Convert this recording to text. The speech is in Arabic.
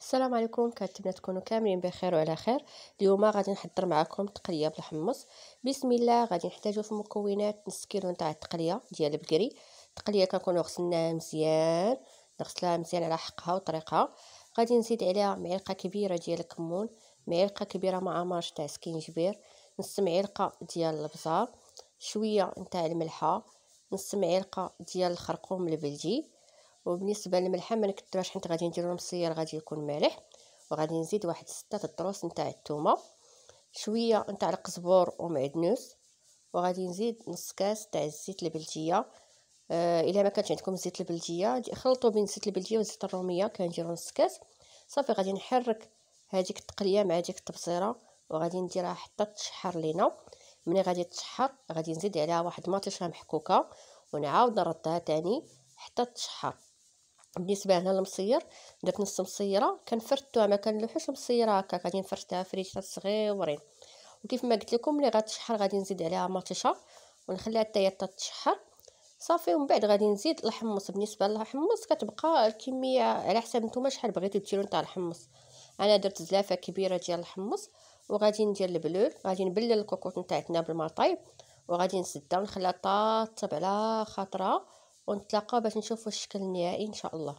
السلام عليكم، كنتمنى تكونوا كاملين بخير وعلى خير. اليوم غادي نحضر معكم تقليه بالحمص. بسم الله. غادي نحتاجو في المكونات نص كيلو نتاع التقليه ديال البقري. التقليه كنكونوا غسلناها مزيان، نغسلها مزيان على حقها وطريقها. غادي نزيد عليها معلقه كبيره ديال الكمون، معلقه كبيره معمر تاع سكينجبير، نص معلقه ديال الابزار، شويه نتاع الملحه، نص معلقه ديال الخرقوم البلدي. وبالنسبه للملح ما نكثروش حيت غادي نديرو المصير غادي يكون مالح. وغادي نزيد واحد 6 الضروس نتاع الثومه، شويه نتاع القزبور ومعدنوس. وغادي نزيد نص كاس تاع الزيت البلديه. الا ما كانش عندكم الزيت البلديه خلطوا بين الزيت البلديه وزيت الروميه، كنديروا نص كاس صافي. غادي نحرك هذيك التقليه مع ديك التبصيره وغادي نديرها حتى تشحر لينا. ملي غادي تشحر غادي نزيد عليها واحد المطيشه محكوكه ونعاود نردها تاني حتى تشحر. بالنسبه هنا للمصير درت نص مصيره كنفرتوها، ما كنلوحوش المصيره هكا، غادي نفرتها فريشات صغيورين. وكيف ما قلت لكم ملي غتشحر غادي نزيد عليها مطيشه ونخليها حتى هي تشحر صافي. ومن بعد غادي نزيد الحمص. بالنسبه للحمص كتبقى الكميه على حسب نتوما شحال بغيتو ديروا نتاع الحمص. انا درت زلافه كبيره ديال الحمص. وغادي ندير البلول، غادي نبلل الكوكوط نتاعتنا بالما طايب وغادي نسدها ونخليها طاطب على خاطرها، ونتلاقاو باش نشوفوا الشكل النهائي ان شاء الله.